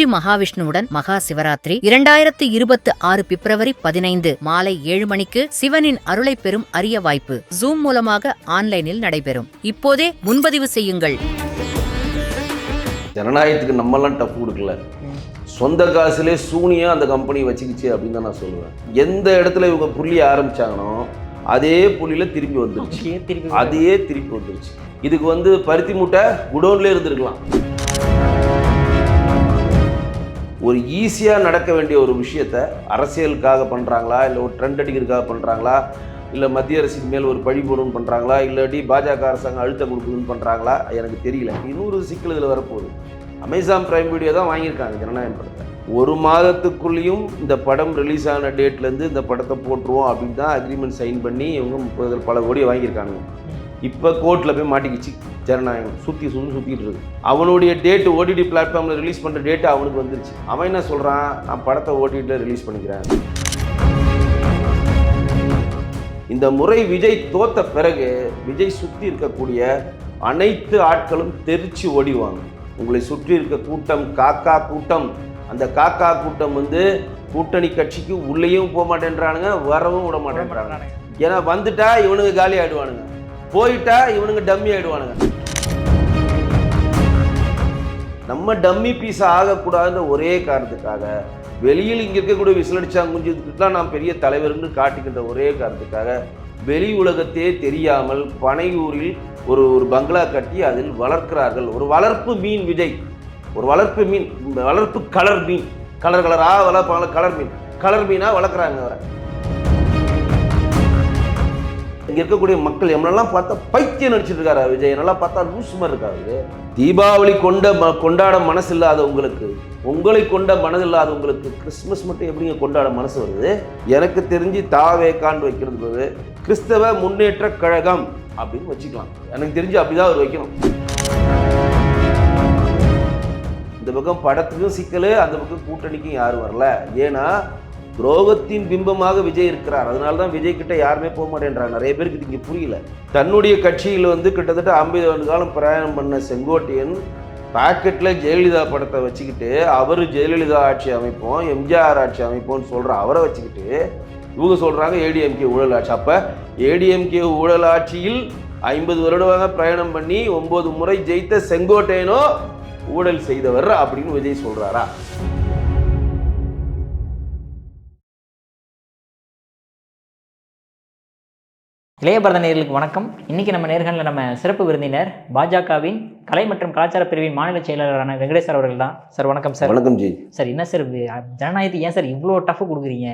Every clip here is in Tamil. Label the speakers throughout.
Speaker 1: காஞ்சி மகாவிஷ்ணுவுடன் மகா சிவராத்திரி 2026 பிப்ரவரி 15 மாலை 7 மணிக்கு சிவனின் அருளை பெறும் அரிய வாய்ப்பு ஜூம் மூலமாக ஆன்லைனில் நடைபெறும். இப்போதே முன்பதிவு செய்யுங்கள்.
Speaker 2: ஜனநாயகத்துக்கு நம்மலாம் டஃப் கொடுக்கல, சொந்த காசுலே சூனியா அந்த கம்பெனி வச்சுக்கிச்சு அப்படின்னு தான் நான் சொல்லுவேன். எந்த இடத்துல இவங்க புள்ளிய ஆரம்பிச்சாங்கனோ அதே புள்ளியில திருப்பி வந்துருச்சு, அதையே திருப்பி வந்துருச்சு. இதுக்கு பருத்தி மூட்டை குடோன்லேயே இருந்திருக்கலாம். ஒரு ஈஸியாக நடக்க வேண்டிய ஒரு விஷயத்த அரசியலுக்காக பண்ணுறாங்களா, இல்லை ஒரு ட்ரெண்ட் அடிக்கிறதுக்காக பண்ணுறாங்களா, இல்லை மத்திய அரசின் மேல் ஒரு பழி போடணும்னு பண்ணுறாங்களா, இல்லாட்டி பாஜக அரசாங்கம் அழுத்தம் கொடுக்குதுன்னு பண்ணுறாங்களா, எனக்கு தெரியல. இன்னொரு சிக்கல் இதில் வரப்போகுது. அமேசான் பிரைம் வீடியோ தான் வாங்கியிருக்காங்க ஜனநாயகம் படத்தை. ஒரு மாதத்துக்குள்ளேயும் இந்த படம் ரிலீஸ் ஆன டேட்லேருந்து இந்த படத்தை போட்டுருவோம் அப்படின்னு தான் அக்ரிமெண்ட் சைன் பண்ணி இவங்க பல கோடியை வாங்கியிருக்காங்க. இப்போ கோர்ட்டில் போய் மாட்டிக்கிச்சு ஜனநாயகம். சுற்றிட்டு இருக்கு. அவனுடைய டேட்டு ஓடிடி பிளாட்ஃபார்மில் ரிலீஸ் பண்ணுற டேட்டு அவனுக்கு வந்துருச்சு. அவன் என்ன சொல்கிறான், நான் படத்தை ஓடிடியில் ரிலீஸ் பண்ணிக்கிறேன். இந்த முறை விஜய் தோத்த பிறகு விஜய் சுற்றி இருக்கக்கூடிய அனைத்து ஆட்களும் தெரிச்சு ஓடிவாங்க. உங்களை சுற்றி இருக்க கூட்டம் காக்கா கூட்டம். அந்த காக்கா கூட்டம் கூட்டணி கட்சிக்கு உள்ளேயும் போக மாட்டேன்றானுங்க, வரவும் விட மாட்டேன்றானுங்க. ஏன்னா வந்துட்டா இவனுங்க காலி ஆயிடுவானுங்க, போயிட்டா இவனுங்க டம்மி ஆயிடுவானுங்க. நம்ம டம்மி பீஸ் ஆகக்கூடாதுன்ற ஒரே காரணத்துக்காக, வெளியில் இங்கே இருக்கக்கூடிய விசிலடிச்சாங்குஞ்சுக்கெல்லாம் நான் பெரிய தலைவர்னு காட்டுகின்ற ஒரே காரணத்துக்காக வெளி உலகத்தையே தெரியாமல் பனையூரில் ஒரு பங்களா கட்டி அதில் வளர்க்கிறார்கள். ஒரு வளர்ப்பு மீன் விஜய், ஒரு வளர்ப்பு மீன், வளர்ப்பு கலர் மீன், கலராக வளர்ப்பாங்க. கலர் மீனாக வளர்க்குறாங்க. அவரை இங்கே இருக்கக்கூடிய மக்கள் என்னெல்லாம் பார்த்தா பைத்தியம் நடிச்சிட்டு இருக்காரு விஜய், என்னெல்லாம் பார்த்தா லூஸ் மாதிரி இருக்காரு. தீபாவளி கொண்டாட மனசு இல்லாதவங்களுக்கு, உங்களை கொண்ட மனது இல்லாதவங்களுக்கு கிறிஸ்துமஸ் மட்டும் எப்படிங்க கொண்டாட மனசு வருது? எனக்கு தெரிஞ்சு தாவேக்கான்னு வைக்கிறது கிறிஸ்தவ முன்னேற்ற கழகம் அப்படின்னு வச்சுக்கலாம். எனக்கு தெரிஞ்சு அப்படிதான் அவர் வைக்கணும். இந்த பக்கம் படத்துக்கும் சிக்கல், அந்த பக்கம் கூட்டணிக்கும் யாரும் வரல. ஏன்னா துரோகத்தின் பிம்பமாக விஜய் இருக்கிறார். அதனால தான் விஜய் கிட்ட யாருமே போக மாட்டேன்றாங்க. நிறைய பேருக்கு இங்கே புரியல. தன்னுடைய கட்சியில் கிட்டத்தட்ட 50 ஆண்டு காலம் பிரயாணம் பண்ண செங்கோட்டையன் பாக்கெட்டில் ஜெயலலிதா படத்தை வச்சுக்கிட்டு அவர் ஜெயலலிதா ஆட்சி அமைப்போம், எம்ஜிஆர் ஆட்சி அமைப்போம்னு சொல்கிற அவரை வச்சுக்கிட்டு இவங்க சொல்கிறாங்க ஏடிஎம்கே ஊழல் ஆட்சி. அப்போ ஏடிஎம்கே ஊழல் ஆட்சியில் 50 வருடமாக பிரயாணம் பண்ணி 9 முறை ஜெயித்த செங்கோட்டையனோ ஊழல் செய்தவர் அப்படின்னு விஜய் சொல்கிறாரா?
Speaker 3: இளைய பாரத நேயர்களுக்கு வணக்கம். இன்றைக்கி நம்ம நேர்காணலில் நம்ம சிறப்பு விருந்தினர் பாஜகவின் கலை மற்றும் கலாச்சார பிரிவின் மாநில செயலாளரான வெங்கடேஷ் சார் அவர்கள் தான். சார் வணக்கம் சார்.
Speaker 2: வணக்கம் ஜி.
Speaker 3: சார் என்ன சார் ஜனநாயகத்துக்கு ஏன் சார் இவ்வளோ டஃப் கொடுக்குறீங்க?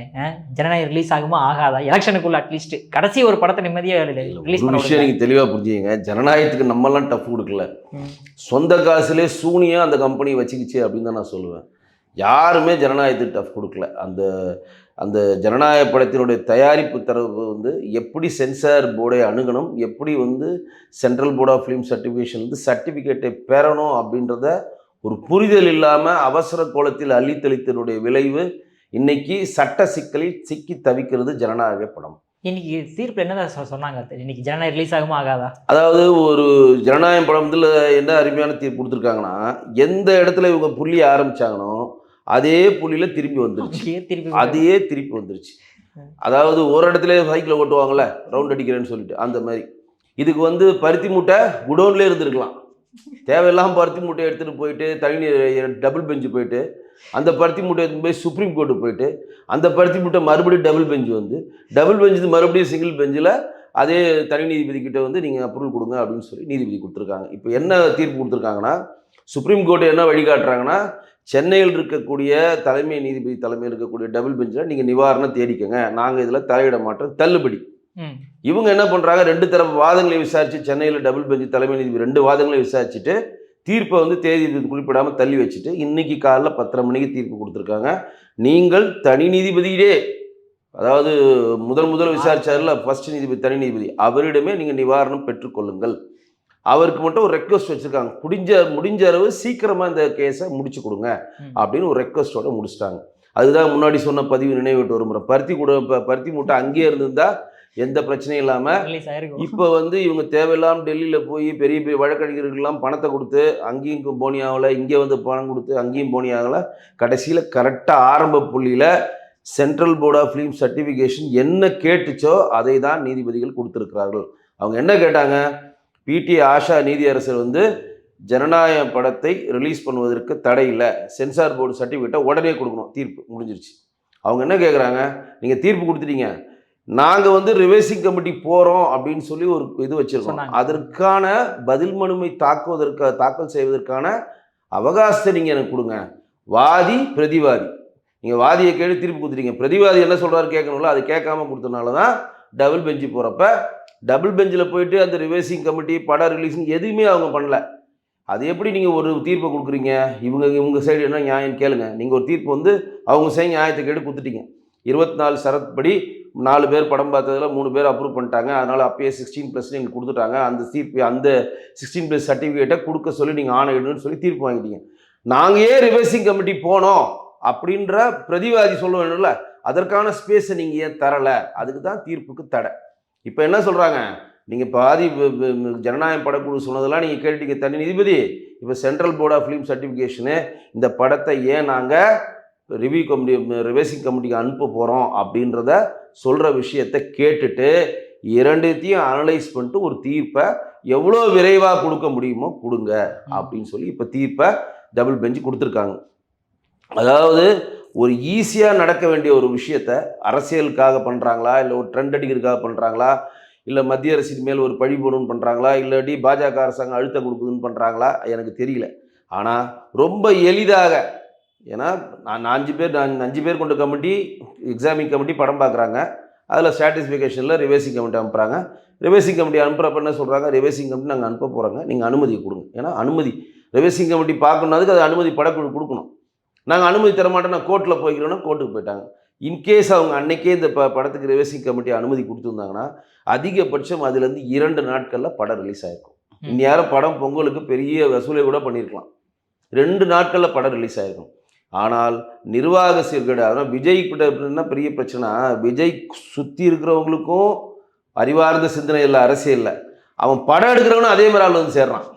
Speaker 3: ஜனநாயகம் ரிலீஸ் ஆகுமா ஆகாதா? எலெக்ஷனுக்குள்ள அட்லீஸ்ட் கடைசி ஒரு படத்தை நிம்மதியாக ரிலீஸ் பண்ண விஷயம்
Speaker 2: நீங்கள் தெளிவாக புரிஞ்சுங்க. ஜனநாயகத்துக்கு நம்மலாம் டஃப் கொடுக்கல, சொந்த காசுலே சூனியா அந்த கம்பெனி வச்சுக்கிச்சு அப்படின்னு தான் நான் சொல்லுவேன். யாருமே ஜனநாயகத்துக்கு டஃப் கொடுக்கல. அந்த ஜனநாயக படத்தினுடைய தயாரிப்பு தரவு எப்படி சென்சார் போர்டை அணுகணும், எப்படி central board of film certification சர்டிஃபிகேட்டை பெறணும் அப்படின்றத ஒரு புரிதல் இல்லாமல் அவசர கோலத்தில் அள்ளித்தளித்தனுடைய விளைவு இன்னைக்கு சட்ட சிக்கலில் சிக்கி தவிக்கிறது ஜனநாயக படம்.
Speaker 3: இன்னைக்கு தீர்ப்பு என்னதான் சொன்னாங்க? இன்னைக்கு ஜனநாயகம் ரிலீஸ் ஆகுமா ஆகாதா?
Speaker 2: அதாவது ஒரு ஜனநாயக படம் என்ன அருமையான தீர்ப்பு கொடுத்துருக்காங்கன்னா, எந்த இடத்துல இவங்க புள்ளிய ஆரம்பிச்சாங்கனோ அதே புள்ளியில திருப்பி வந்துருச்சு. அதாவது ஒரு இடத்துல சைக்கிளை ஓட்டுவாங்கல்ல, ரவுண்ட் அடிக்கிறேன்னு சொல்லிட்டு, அந்த மாதிரி இதுக்கு பருத்தி மூட்டை குடோன்லேயே இருந்திருக்கலாம். தேவையில்லாமல் பருத்தி மூட்டை எடுத்துகிட்டு போயிட்டு தனி டபுள் பெஞ்சு போயிட்டு, அந்த பருத்தி மூட்டை எடுத்துகிட்டு போய் சுப்ரீம் கோர்ட்டு போயிட்டு, அந்த பருத்தி மூட்டை மறுபடியும் டபுள் பெஞ்சு மறுபடியும் சிங்கிள் பெஞ்சில் அதே தனி நீதிபதி கிட்ட நீங்கள் அப்ரூவல் கொடுங்க அப்படின்னு சொல்லி நீதிபதி கொடுத்துருக்காங்க. இப்போ என்ன தீர்ப்பு கொடுத்துருக்காங்கன்னா, சுப்ரீம் கோர்ட்டு என்ன வழிகாட்டுறாங்கன்னா, சென்னையில் இருக்கக்கூடிய தலைமை நீதிபதி தலைமையில் இருக்கக்கூடிய டபுள் பெஞ்சில் நீங்கள் நிவாரணம் தேடிக்கங்க, நாங்கள் இதில் தலையிட மாட்டோம், தள்ளுபடி. இவங்க என்ன பண்ணுறாங்க, 2 தரப்பு வாதங்களை விசாரித்து, சென்னையில் டபுள் பெஞ்சு தலைமை நீதிபதி 2 வாதங்களை விசாரிச்சுட்டு தீர்ப்பை தேதி குறிப்பிடாமல் தள்ளி வச்சுட்டு இன்னைக்கு காலைல 10:30 மணிக்கு தீர்ப்பு கொடுத்துருக்காங்க. நீங்கள் தனி நீதிபதியிலே, அதாவது முதல் விசாரிச்சார்ல ஃபர்ஸ்ட் நீதிபதி தனி நீதிபதி, அவரிடமே நீங்கள் நிவாரணம் பெற்றுக்கொள்ளுங்கள். அவருக்கு மட்டும் ஒரு ரெக்வஸ்ட் வச்சுருக்காங்க, முடிஞ்ச அளவு சீக்கிரமாக இந்த கேஸை முடிச்சு கொடுங்க அப்படின்னு ஒரு ரெக்வஸ்ட்டோட முடிச்சிட்டாங்க. அதுதான் முன்னாடி சொன்ன பதிவு நினைவிட்டு வருமுறை. பருத்தி மூட்டை அங்கேயே இருந்திருந்தா எந்த பிரச்சனையும் இல்லாமல்.
Speaker 3: ரிலீஸ் ஆயிருக்கும்.
Speaker 2: இப்போ வந்து இவங்க தேவையில்லாமல் டெல்லியில் போய் பெரிய பெரிய வழக்கறிஞர்களுக்கெல்லாம் பணத்தை கொடுத்து அங்கேயும் போனி ஆகலை, இங்கே வந்து பணம் கொடுத்து அங்கேயும் போனி ஆகலை. கடைசியில் கரெக்டாக ஆரம்ப புள்ளியில் central board of film certification என்ன கேட்டுச்சோ அதை தான் நீதிபதிகள் கொடுத்துருக்கிறார்கள். அவங்க என்ன கேட்டாங்க, பிடி ஆஷா நீதியரசர் வந்து ஜனநாயக படத்தை ரிலீஸ் பண்ணுவதற்கு தடை இல்லை, சென்சார் போர்டு சர்டிஃபிகேட்டை உடனே கொடுக்கணும், தீர்ப்பு முடிஞ்சிருச்சு. அவங்க என்ன கேட்குறாங்க, நீங்கள் தீர்ப்பு கொடுத்துட்டீங்க, நாங்கள் வந்து ரிவைசிங் கமிட்டி போகிறோம் அப்படின்னு சொல்லி ஒரு இது வச்சுருக்கோம், அதற்கான பதில் மனுவை தாக்கல் செய்வதற்கான அவகாசத்தை நீங்கள் எனக்கு கொடுங்க. வாதி பிரதிவாதி, நீங்கள் வாதியை கேட்டு தீர்ப்பு கொடுத்துட்டீங்க, பிரதிவாதி என்ன சொல்கிறாரு கேட்கணும்ல, அது கேட்காம கொடுத்தனால தான் டபுள் பெஞ்சு போகிறப்ப டபுள் பெஞ்சில் போயிட்டு அந்த ரிவைசிங் கமிட்டி படம் ரிலீஸிங் எதுவுமே அவங்க பண்ணல. அது எப்படி நீங்கள் ஒரு தீர்ப்பை கொடுக்குறீங்க? இவங்க சைடு என்ன நியாயம் கேளுங்க. நீங்கள் ஒரு தீர்ப்பு வந்து அவங்க சைடு நியாயத்தை கேட்டு கொடுத்துட்டீங்க. 24 சரத் படி 4 பேர் படம் பார்த்ததில் 3 பேர் அப்ரூவ் பண்ணிட்டாங்க, அதனால் அப்பயே 16+ எங்களுக்கு கொடுத்துட்டாங்க. அந்த தீர்ப்பு அந்த 16+ சர்டிஃபிகேட்டை கொடுக்க சொல்லி நீங்கள் ஆணையிடணும்னு சொல்லி தீர்ப்பு வாங்கிட்டீங்க. நாங்கள் ஏன் ரிவைசிங் கமிட்டி போனோம் அப்படின்ற பிரதிவாதி சொல்ல வேணும்ல, அதற்கான ஸ்பேஸை நீங்கள் ஏன் தரலை? அதுக்கு தான் தீர்ப்புக்கு தடை. இப்போ என்ன சொல்கிறாங்க, நீங்கள் பாதி ஜனநாயக படக்குழு சொன்னதெல்லாம் நீங்கள் கேட்டுட்டீங்க தனி நீதிபதி, இப்போ சென்ட்ரல் போர்ட் ஆஃப் ஃபிலிம் சர்டிஃபிகேஷனு இந்த படத்தை ஏன் நாங்கள் ரிவைசிங் கமிட்டிக்கு அனுப்ப போகிறோம் அப்படின்றத சொல்கிற விஷயத்தை கேட்டுட்டு இரண்டுத்தையும் அனலைஸ் பண்ணிட்டு ஒரு தீர்ப்பை எவ்வளோ விரைவாக கொடுக்க முடியுமோ கொடுங்க அப்படின்னு சொல்லி இப்போ தீர்ப்பை டபுள் பெஞ்சு கொடுத்துருக்காங்க. அதாவது ஒரு ஈஸியாக நடக்க வேண்டிய ஒரு விஷயத்தை அரசியலுக்காக பண்ணுறாங்களா, இல்லை ஒரு ட்ரெண்ட் அடிக்கிறதுக்காக பண்ணுறாங்களா, இல்லை மத்திய அரசின் மேல் ஒரு பழி போடணும்னு பண்ணுறாங்களா, இல்லாட்டி பாஜக அரசாங்கம் அழுத்தம் கொடுக்குதுன்னு பண்ணுறாங்களா எனக்கு தெரியல. ஆனால் ரொம்ப எளிதாக, ஏன்னா நான் 5 பேர் கொண்ட கமிட்டி எக்ஸாமிங் கமிட்டி படம் பார்க்குறாங்க, அதில் சாட்டிஸ்ஃபிகேஷனில் ரிவைசிங் கமிட்டி அனுப்புகிறாங்க. ரிவைசிங் கமிட்டி அனுப்புகிறப்ப என்ன சொல்கிறாங்க, ரிவைசிங் கமிட்டி நாங்கள் அனுப்ப போகிறாங்க, நீங்கள் அனுமதி கொடுங்க. ஏன்னா அனுமதி ரிவைசிங் கமிட்டி பார்க்கணுன்றதுக்கு அது அனுமதி படக்குழு கொடுக்கணும். நாங்கள் அனுமதி தரமாட்டோம், நான் கோர்ட்டில் போய்க்கிறோன்னா கோர்ட்டுக்கு போயிட்டாங்க. இன்கேஸ் அவங்க அன்னைக்கே இந்த படத்துக்கு ரிவைசிங் கமிட்டி அனுமதி கொடுத்துருந்தாங்கன்னா அதிகபட்சம் அதுலேருந்து 2 நாட்களில் படம் ரிலீஸ் ஆகிருக்கும். இந்நேரம் படம் பொங்கலுக்கு பெரிய வசூலை கூட பண்ணியிருக்கலாம். 2 நாட்களில் படம் ரிலீஸ் ஆகிருக்கும். ஆனால் நிர்வாக சீர்கேடு, அதனால் விஜய் கிட்ட என்ன பெரிய பிரச்சனை, விஜய் சுற்றி இருக்கிறவங்களுக்கும் அறிவார்ந்த சிந்தனை இல்லை, அரசியல் இல்லை, அவன் படம் எடுக்கிறவனும் அதே மாதிரி ஆள் வந்து சேர்றான்.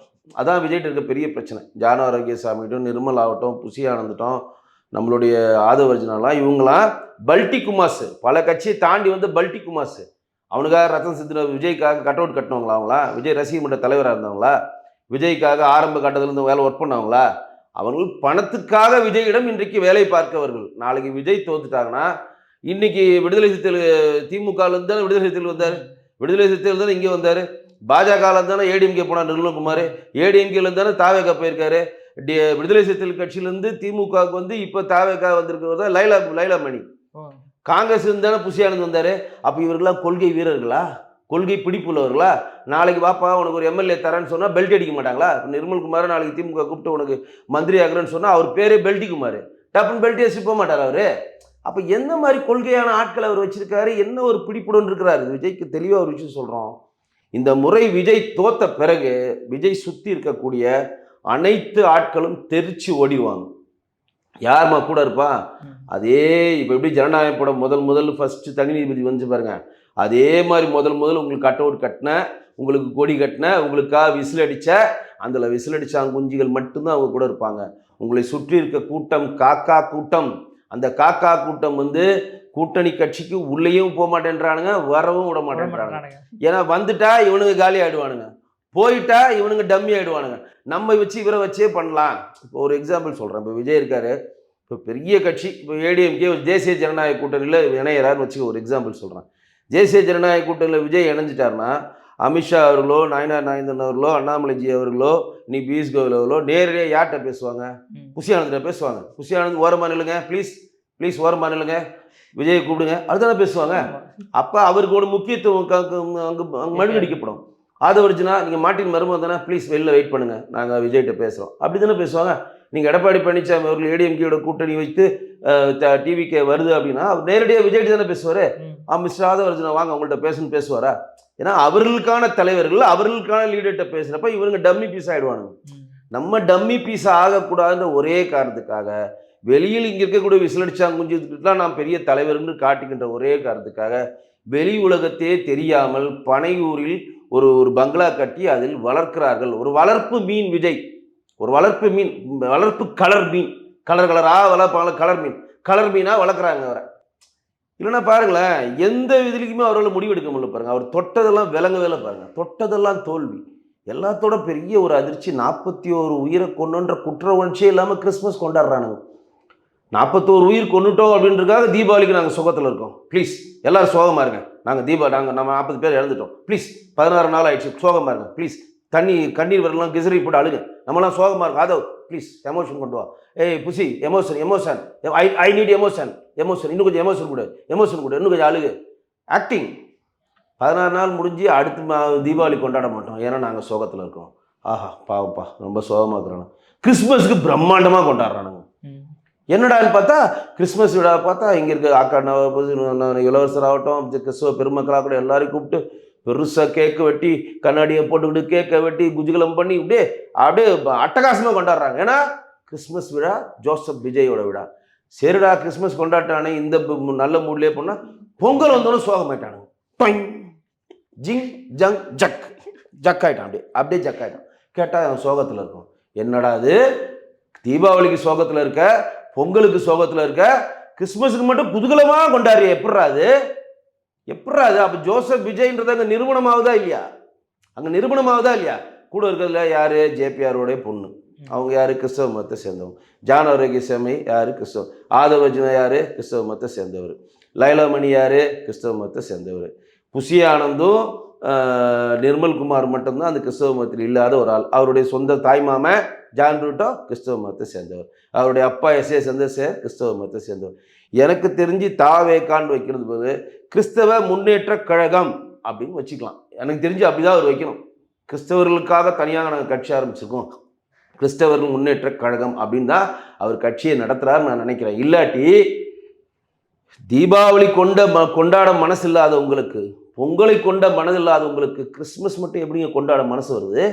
Speaker 2: அதான் விஜய்கிட்ட இருக்க பெரிய பிரச்சனை. ஜான ஆரோக்கியசாமிட்டும் நிர்மல் ஆகட்டும், புசி ஆனந்துட்டும், நம்மளுடைய ஆதவர்ஜனாலாம், இவங்களாம் பல்டி குமாஸ், பல கட்சியை தாண்டி வந்து பல்டி குமாஸ். அவனுக்காக ரத்தம் சிந்தின விஜய்க்காக கட் அவுட் கட்டினவங்களா அவங்களா? விஜய் ரசிகர் மன்ற தலைவராக இருந்தவங்களா? விஜய்க்காக ஆரம்ப கட்டத்திலிருந்து வேலை ஒர்க் பண்ணவங்களா? அவர்கள் பணத்துக்காக விஜயிடம் இன்றைக்கு வேலை பார்க்கவர்கள். நாளைக்கு விஜய் தோத்துட்டாங்கன்னா, இன்னைக்கு விடுதலை சிறுத்தைகள் திமுகலேருந்து தானே விடுதலை சிறுத்தைகள் வந்தார், விடுதலை சிறுத்தைகள் தானே இங்கே வந்தார், பாஜகலேருந்து தானே ஏடிஎம்கே போனார் நிர்மல்குமார், ஏடிஎம்கேலேருந்து தானே தாவேகா போயிருக்காரு, விடுதலை சிறுத்தைகள் கட்சியிலேருந்து திமுகவுக்கு வந்து இப்போ தாவேகா வந்திருக்கிறது தான் லைலா மணி. காங்கிரஸ் தானே புசியானந்த் வந்தார். அப்போ இவர்களாம் கொள்கை வீரர்களா, கொள்கை பிடிப்புள்ளவர்களா? நாளைக்கு பாப்பா உனக்கு ஒரு எம்எல்ஏ தரேன்னு சொன்னால் பெல்ட் அடிக்க மாட்டாங்களா? நிர்மல்குமார் நாளைக்கு திமுக கூப்பிட்டு உனக்கு மந்திரி ஆகிறேன்னு சொன்னால் அவர் பேரே பெல்டி குமார், டப்புன்னு பெல்ட்டி வச்சு போக மாட்டார் அவர். அப்போ எந்த மாதிரி கொள்கையான ஆட்களை அவர் வச்சிருக்காரு, என்ன ஒரு பிடிப்புடன் இருக்கிறாரு? விஜய்க்கு தெளிவாக ஒரு விஷயம் சொல்கிறோம். இந்த முறை விஜய் தோத்த பிறகு விஜய் சுற்றி இருக்கக்கூடிய அனைத்து ஆட்களும் தெரிச்சு ஓடிடுவாங்க. யாருமா கூட இருப்பா? அதே இப்போ எப்படி ஜனநாயக படம் முதல் ஃபஸ்ட்டு தனி நீதிபதி வந்து பாருங்க, அதே மாதிரி முதல் உங்களுக்கு கட் அவுட் கட்டின, உங்களுக்கு கொடி கட்டின, உங்களுக்காக விசில் அடித்த, அதில் விசில் அடித்தாங்க குஞ்சிகள் மட்டும்தான் அவங்க கூட இருப்பாங்க. உங்களை சுற்றி இருக்க கூட்டம் காக்கா கூட்டம். அந்த காக்கா கூட்டம் வந்து கூட்டணி கட்சிக்கு உள்ளேயும் போக மாட்டேன்றானுங்க, வரவும் விட மாட்டேன்றானுங்க. ஏன்னா வந்துட்டா இவனுங்க காலி ஆகிடுவானுங்க, போயிட்டா இவனுங்க டம்மி ஆகிடுவானுங்க. நம்ம வச்சு இவரை வச்சே பண்ணலாம். இப்போ ஒரு எக்ஸாம்பிள் சொல்கிறேன். இப்போ விஜய் இருக்காரு, இப்போ பெரிய கட்சி, இப்போ ஏடிஎம்கே தேசிய ஜனநாயக கூட்டணியில் இணையறாருன்னு வச்சு ஒரு எக்ஸாம்பிள் சொல்கிறேன். தேசிய ஜனநாயக கூட்டணியில் விஜய் இணைஞ்சிட்டாருன்னா அமித்ஷா அவர்களோ, நாயனார் நாயந்தன் அவர்களோ, அண்ணாமலைஜி அவர்களோ, நீ பியூஷ் கோயல் அவர்களோ நேரடியாக யார்கிட்ட பேசுவாங்க? புசி ஆனந்த்கிட்ட பேசுவாங்க. புசி ஆனந்த் ஓரமாக நில்லுங்க ப்ளீஸ் ஓரமாக நில்லுங்க, விஜயை கூப்பிடுங்க, அதுதானே பேசுவாங்க. அப்போ அவருக்கு ஒரு முக்கியத்துவம் அங்கே மழுங்கடிக்கப்படும். ஆதவர்ஜனா நீங்கள் மாட்டின் மருமகன் தானே, ப்ளீஸ் வெளில வெயிட் பண்ணுங்கள், நாங்கள் விஜய்கிட்ட பேசுகிறோம், அப்படி தானே பேசுவாங்க. நீங்கள் எடப்பாடி பழனிசாமி அவர்கள் ஏடிஎம்கேயோட கூட்டணி வைத்து டிவிக்கே வருது அப்படின்னா அவர் நேரடியாக விஜய்கிட்ட தானே பேசுவார். மிஸ்டர் ஆதவர்ஜனா வாங்க உங்கள்கிட்ட பேசுன்னு பேசுவாரா? ஏன்னா அவர்களுக்கான தலைவர்கள் அவர்களுக்கான லீடர்கிட்ட பேசுகிறப்ப இவருங்க டம்மி பீஸ் ஆகிடுவானுங்க. நம்ம டம்மி பீஸ் ஆகக்கூடாதுன்ற ஒரே காரணத்துக்காக, வெளியில் இங்கே இருக்கக்கூடிய விசிலடிச்சாங்க குஞ்சுலாம் நான் பெரிய தலைவர்னு காட்டிக்கின்ற ஒரே காரணத்துக்காக வெளி உலகத்தையே தெரியாமல் பனையூரில் ஒரு ஒரு பங்களா கட்டி அதில் வளர்க்கிறார்கள். ஒரு வளர்ப்பு மீன் விஜய், ஒரு வளர்ப்பு மீன், வளர்ப்பு கலர் மீன், கலர் கலரா வளர்ப்பாங்க, கலர் மீனா வளர்க்குறாங்க அவரை. இல்லைன்னா பாருங்களேன், எந்த இதுலையுமே அவரால் முடிவெடுக்க முடியல பாருங்க. அவர் தொட்டதெல்லாம் விளங்கவே பாருங்க, தொட்டதெல்லாம் தோல்வி. எல்லாத்தோட பெரிய ஒரு அதிர்ச்சி, 41 உயிரை கொண்டுன்ற குற்ற உணர்ச்சியே இல்லாமல் கிறிஸ்மஸ் கொண்டாடுறானுங்க. 41 உயிர் கொண்டுட்டோம் அப்படின்றதுக்காக தீபாவளிக்கு நாங்கள் சுகத்தில் இருக்கோம். ப்ளீஸ் எல்லாரும் சோகமாக இருங்க. நம்ம 40 பேர் இழந்துட்டோம். ப்ளீஸ் 16 நாள் ஆயிடுச்சு, சோகமாக இருங்க. ப்ளீஸ் கண்ணீர் வரலாம், கிசரி போட்டு அழுங்க. நம்மளாம் சோகமாக இருக்கும். அதோ ப்ளீஸ் எமோஷன் கொண்டு வா. ஏய் புசி, எமோஷன் ஐ நீட் எமோஷன், இன்னும் கொஞ்சம் எமோஷன் கொடு, இன்னும் கொஞ்சம் அழுகு. ஆக்டிங். 16 நாள் முடிஞ்சு அடுத்து தீபாவளி கொண்டாட மாட்டோம், ஏன்னா நாங்கள் சோகத்தில் இருக்கோம். ஆஹா பாவப்பா, ரொம்ப சோகமாக இருக்கிறாங்க. கிறிஸ்மஸுக்கு பிரம்மாண்டமாக கொண்டாடுறானுங்க. என்னடான்னு பார்த்தா, கிறிஸ்மஸ் விழா பார்த்தா இங்கே இருக்க அக்கா இளவரசர் ஆகட்டும், கிறிஸ்துவ பெருமக்களாக கூட எல்லாரையும் கூப்பிட்டு பெருசாக கேக்கு வெட்டி, கண்ணாடியை போட்டுக்கிட்டு கேக்கை வெட்டி குஜுகலம் பண்ணி அப்படியே அட்டகாசமாக கொண்டாடுறாங்க. ஏன்னா கிறிஸ்மஸ் விழா ஜோசப் விஜயோட விழா. சரிடா கிறிஸ்மஸ் கொண்டாட்டானே, இந்த நல்ல மூட்லேயே போனால் பொங்கல் வந்தோன்னு சோகமாயிட்டானுங்க. ஜிங் ஜங் ஜக் ஆகிட்டான், அப்படியே ஜக் ஆகிட்டான். கேட்டால் அவன் சோகத்தில் இருக்கும். என்னடா அது, தீபாவளிக்கு சோகத்தில் இருக்க, பொங்கலுக்கு சோகத்தில் இருக்க, கிறிஸ்மஸுக்கு மட்டும் குதூகலமாக கொண்டாடுறிய, எப்பட்றா அது? அப்போ ஜோசப் விஜய்ன்றது அங்கே நிறுவனமாகுதா இல்லையா? கூட இருக்கிறதுல யார்? ஜேபிஆரோடைய பொண்ணு, அவங்க யார்? கிறிஸ்தவ மதத்தை சேர்ந்தவங்க. ஜான் ஆரோக்கியசாமி யார்? கிறிஸ்தவ. ஆதவஜனா யார்? கிறிஸ்தவ மதத்தை சேர்ந்தவர். லைலாமணி யார்? கிறிஸ்தவ மதத்தை சேர்ந்தவர். புசி ஆனந்தும் நிர்மல்குமார் மட்டும்தான் அந்த கிறிஸ்தவ மதத்தில் இல்லாத ஒரு ஆள். அவருடைய சொந்த தாய்மாம ஜான் ரூட்டோ கிறிஸ்தவ மதத்தை சேர்ந்தவர். அவருடைய அப்பா எஸ்ஏ சந்திரசேகர் கிறிஸ்தவ மதத்தை சேர்ந்தவர். எனக்கு தெரிஞ்சு தாவேக்கான்னு வைக்கிறது போது கிறிஸ்தவ முன்னேற்ற கழகம் அப்படின்னு வச்சுக்கலாம். எனக்கு தெரிஞ்சு அப்படிதான் அவர் வைக்கணும். கிறிஸ்தவர்களுக்காக தனியாக நாங்கள் கட்சி ஆரம்பிச்சிருக்கோம், கிறிஸ்தவர்கள் முன்னேற்ற கழகம் அப்படின்னு தான் அவர் கட்சியை நடத்துகிறாருன்னு நான் நினைக்கிறேன். இல்லாட்டி தீபாவளி கொண்டாட மனசு இல்லாதவங்களுக்கு, பொங்கலை கொண்ட மனது இல்லாதவங்களுக்கு கிறிஸ்மஸ் மட்டும் எப்படிங்க கொண்டாட மனசு வருது?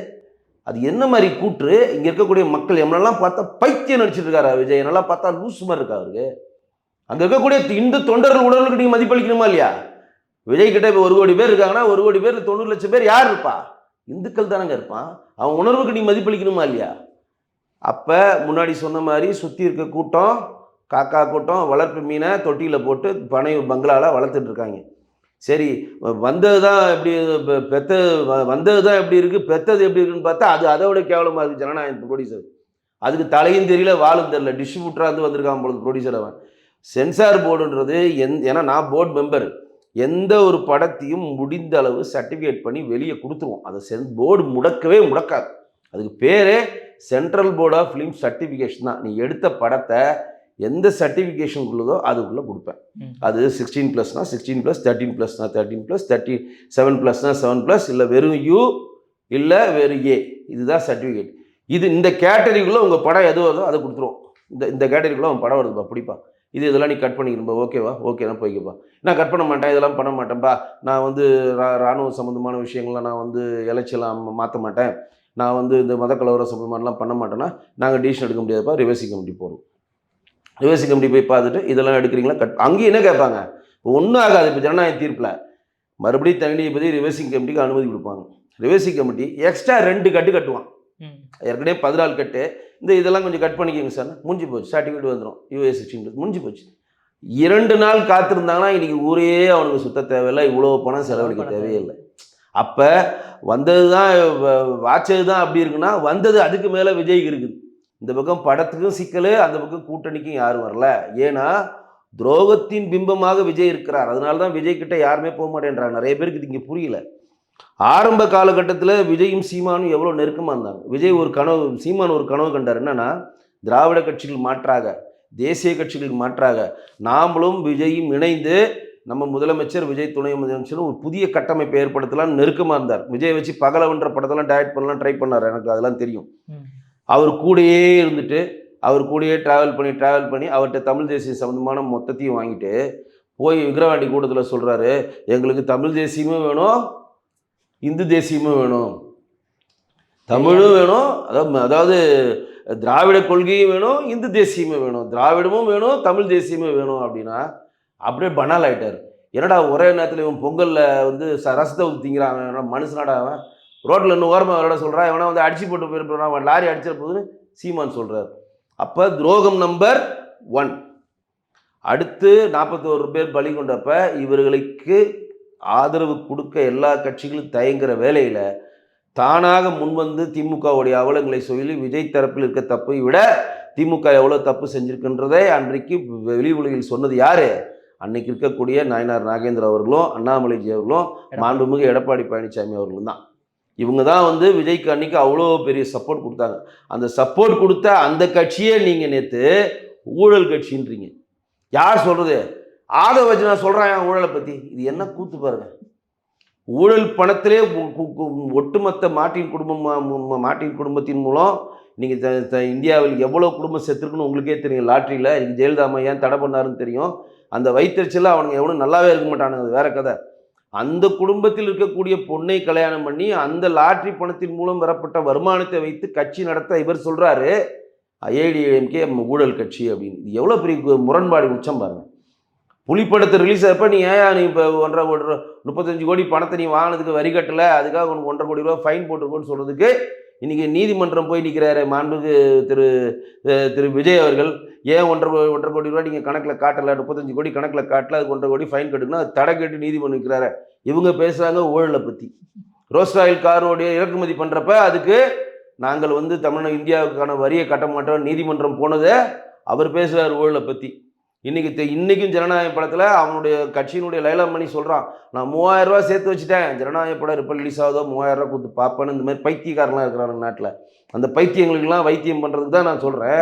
Speaker 2: அது என்ன மாதிரி கூற்று? இங்கே இருக்கக்கூடிய மக்கள் எம்னெல்லாம் பார்த்தா பைத்தியம் நடிச்சிட்டு இருக்காரு விஜய், என்னெல்லாம் பார்த்தா லூஸ் மாதிரி இருக்கா அவருக்கு. அங்கே இருக்கக்கூடிய இந்து தொண்டர்கள் உடலுக்கு நீங்கள் மதிப்பளிக்கணுமா இல்லையா? விஜய் கிட்ட இப்போ 1 கோடி பேர் இருக்காங்கன்னா 1 கோடி பேர் 90 லட்சம் பேர் யார் இருப்பா? இந்துக்கள் தானங்க இருப்பான். அவன் உணர்வுக்கு நீ மதிப்பளிக்கணுமா இல்லையா? அப்போ முன்னாடி சொன்ன மாதிரி சுற்றி இருக்க கூட்டம், காக்கா கூட்டம் வளர்ப்பு மீனை தொட்டியில் போட்டு பனை பங்களாவில் வளர்த்துட்டு இருக்காங்க. சரி, வந்தது தான் எப்படி வந்தது தான் எப்படி இருக்குது, பெற்றது எப்படி இருக்குன்னு பார்த்தா அது அதை விட கேவலமாக இருக்குது. ஜனநாயகம் ப்ரொடியூசர் அதுக்கு தலையும் தெரியல வாழும் தெரியல, டிஸ்ட்ரிபியூட்டராக வந்து வந்திருக்கான் பொழுது ப்ரொடியூசர். அவன் சென்சார் போர்டுன்றது ஏன்னா நான் போர்டு மெம்பர், எந்த ஒரு படத்தையும் முடிந்த அளவு சர்டிஃபிகேட் பண்ணி வெளியே கொடுத்துருவோம். அதை போர்டு முடக்காது. அதுக்கு பேரே central board of film certification தான். நீ எடுத்த படத்தை எந்த சர்டிஃபிகேஷன் உள்ளதோ அதுக்குள்ளே கொடுப்பேன். அது 16+னா 16+, 13+னா 13+, 7+னா 7+, இல்லை வெறும் யூ இல்லை வெறும் ஏ, இதுதான் சர்டிஃபிகேட். இந்த கேட்டகரிக்குள்ளே உங்கள் படம் எது வருதோ அதை கொடுத்துருவோம். இந்த கேட்டகரிக்குள்ளே அவன் படம் வருதுப்பா, பிடிப்பா, இதெல்லாம் நீ கட் பண்ணிக்கணும்பா, ஓகேவா, ஓகேனா போய்க்கப்பா. நான் கட் பண்ண மாட்டேன், இதெல்லாம் பண்ண மாட்டேன்ப்பா, நான் வந்து இராணுவ சம்மந்தமான விஷயங்கள்லாம் நான் வந்து எலெக்ஷன்லாம் மாற்ற மாட்டேன், நான் வந்து இந்த மதக்கலவர சம்மந்தமானலாம் பண்ண மாட்டேன்னா நாங்கள் டிசிஷன் எடுக்க முடியாதுப்பா, ரிவர்சிங் கமிட்டி போகிறோம். ரிவர்சிங் கமிட்டி போய் பார்த்துட்டு இதெல்லாம் எடுக்கிறீங்களா அங்கேயும் என்ன கேட்பாங்க? இப்போ ஒன்றும் ஆகாது. இப்போ ஜனநாயக தீர்ப்பில் மறுபடியும் தனி நீதிபதி ரிவர்சிங் கமிட்டிக்கு அனுமதி கொடுப்பாங்க. ரிவர்சிங் கமிட்டி எக்ஸ்ட்ரா 2 கட்டு கட்டுவான். ஏற்கனவே 14 கட்டு, இதெல்லாம் கொஞ்சம் கட் பண்ணிக்கோங்க சார், முடிஞ்சு போச்சு, சர்டிஃபிகேட் வந்துடும், யூஎஸ் 16 முடிஞ்சு போச்சு. 2 நாள் காத்திருந்தாங்கன்னா இன்றைக்கி ஊரே அவனுக்கு சுத்த தேவையில்லை, இவ்வளோ பணம் செலவழிக்க தேவையில்லை. அப்போ வந்தது தான் வாச்சது தான் அப்படி இருக்குன்னா, வந்தது அதுக்கு மேலே விஜய்க்கு இருக்குது. இந்த பக்கம் படத்துக்கும் சிக்கல், அந்த பக்கம் கூட்டணிக்கும் யாரும் வரல. ஏன்னா துரோகத்தின் பிம்பமாக விஜய் இருக்கிறார். அதனால தான் விஜய் கிட்ட யாருமே போக மாட்டேன்றாங்க. நிறைய பேருக்கு இது இங்கே புரியல. ஆரம்ப காலகட்டத்தில் விஜயும் சீமானும் எவ்வளோ நெருக்கமாக இருந்தாங்க. சீமான் ஒரு கனவு கண்டார். என்னன்னா, திராவிட கட்சிகள் மாற்றாக, தேசிய கட்சிகளுக்கு மாற்றாக நாமளும் விஜயும் இணைந்து நம்ம முதலமைச்சர், விஜய் துணை முதலமைச்சரும் ஒரு புதிய கட்டமைப்பை ஏற்படுத்தலாம் நெருக்கமாக இருந்தார். விஜய் வச்சு பகலவன்ற படத்தெல்லாம் டைரக்ட் பண்ணலாம் ட்ரை பண்ணார், எனக்கு அதெல்லாம் தெரியும். அவர் கூடயே இருந்துட்டு, அவர் கூடயே ட்ராவல் பண்ணி அவர்கிட்ட தமிழ் தேசிய சம்மந்தமான மொத்தத்தையும் வாங்கிட்டு போய் விக்கிரவாண்டி கூட்டத்தில் சொல்கிறாரு, எங்களுக்கு தமிழ் தேசியமும் வேணும், இந்து தேசியமும் வேணும், தமிழும் வேணும், அதாவது திராவிட கொள்கையும் வேணும், இந்து தேசியமும் வேணும், திராவிடமும் வேணும், தமிழ் தேசியமும் வேணும் அப்படின்னா அப்படியே பனால் ஆகிட்டார். என்னடா ஒரே நேரத்தில் இவன் பொங்கலில் வந்து ரசத்தை ஊற்றிங்கிறான் மனுஷனாடா அவன், ரோட்டில் இன்னும் ஓரமாக விளையாட சொல்கிறான், இவனா வந்து அடிச்சு போட்டு போயிருப்பான், அவன் லாரி அடிச்சிட போகுதுன்னு சீமான் சொல்கிறார். அப்போ துரோகம் நம்பர் 1. அடுத்து 41 பேர் பலி கொண்டப்ப இவர்களுக்கு ஆதரவு கொடுக்க எல்லா கட்சிகளும் தயங்குற வேலையில் தானாக முன்வந்து திமுகவுடைய அவலங்களை சொல்லி விஜய் தரப்பில் இருக்க தப்பை விட திமுக எவ்வளோ தப்பு செஞ்சிருக்குன்றதை அன்றைக்கு வெளி உலகில் சொன்னது யாரு? அன்னைக்கு இருக்கக்கூடிய நாயனார் நாகேந்திர அவர்களும் அண்ணாமலைஜி அவர்களும் மாண்புமிகு எடப்பாடி பழனிசாமி அவர்களும் தான். இவங்க தான் வந்து விஜய்க்கு அன்னைக்கு அவ்வளோ பெரிய சப்போர்ட் கொடுத்தாங்க. அந்த சப்போர்ட் கொடுத்த அந்த கட்சியே நீங்கள் நேற்று ஊழல் கட்சின்றீங்க. யார் சொல்கிறது? ஆதவஜனா சொல்கிறான் ஊழலை பற்றி. இது என்ன கூத்து பாருங்க. ஊழல் பணத்திலே ஒட்டுமொத்த மார்ட்டின் குடும்பத்தின் மூலம் நீங்கள் இந்தியாவில் எவ்வளோ குடும்பம் செத்துருக்குன்னு உங்களுக்கே தெரியும். லாட்ரியில் இன்னைக்கு ஜெயலலிதா அம்மா ஏன் தடை பண்ணாருன்னு தெரியும். அந்த வயிற்றுச்சல அவனுங்க எவனும் நல்லாவே இருக்க மாட்டானுங்க, அது வேற கதை. அந்த குடும்பத்தில் இருக்கக்கூடிய பொண்ணை கல்யாணம் பண்ணி அந்த லாட்ரி பணத்தின் மூலம் வரப்பட்ட வருமானத்தை வைத்து கட்சி நடத்த இவர் சொல்கிறாரு ஏடிஎம்கே ஊழல் கட்சி அப்படின்னு. இது எவ்வளோ பெரிய முரண்பாடு உச்சம் பாருங்க. புலிப்படத்தை ரிலீஸ் ஆகிறப்ப நீ இப்போ 35 கோடி பணத்தை நீ வாங்கினதுக்கு வரி கட்டலை, அதுக்காக உனக்கு 1.5 கோடி ரூபா ஃபைன் போட்டிருக்கோன்னு சொல்கிறதுக்கு இன்றைக்கி நீதிமன்றம் போய் நிற்கிறாரு மாண்புக்கு திரு விஜய் அவர்கள். ஏன் 1.5 கோடி ரூபா நீங்கள் கணக்கில் காட்டலை, 35 கோடி கணக்கில் காட்டலை, அதுக்கு 1.5 கோடி ஃபைன் கட்டுக்குன்னா அது தடை கேட்டு நீதிமன்றம் நிற்கிறாரு. இவங்க பேசுகிறாங்க ஊழலை பற்றி. ரோஸ் ஆயில் காரோடைய இறக்குமதி பண்ணுறப்ப அதுக்கு நாங்கள் வந்து இந்தியாவுக்கான வரியை கட்ட மாட்டோம் நீதிமன்றம் போனதை அவர் பேசுகிறார் ஊழலை பற்றி. இன்றைக்கும் ஜனநாயக படத்தில் அவனுடைய கட்சியினுடைய லைலா மணி சொல்கிறான், நான் 3000 ரூபா சேர்த்து வச்சுட்டேன், ஜனநாயக படம் எப்போ ரிலீஸ் ஆகுதோ 3000 ரூபா கொடுத்து பார்ப்பேன்னு. இந்த மாதிரி பைத்தியக்காரலாம் இருக்கிறாங்க நாட்டில். அந்த பைத்தியங்களுக்கெல்லாம் வைத்தியம் பண்ணுறதுக்கு தான் நான் சொல்கிறேன்.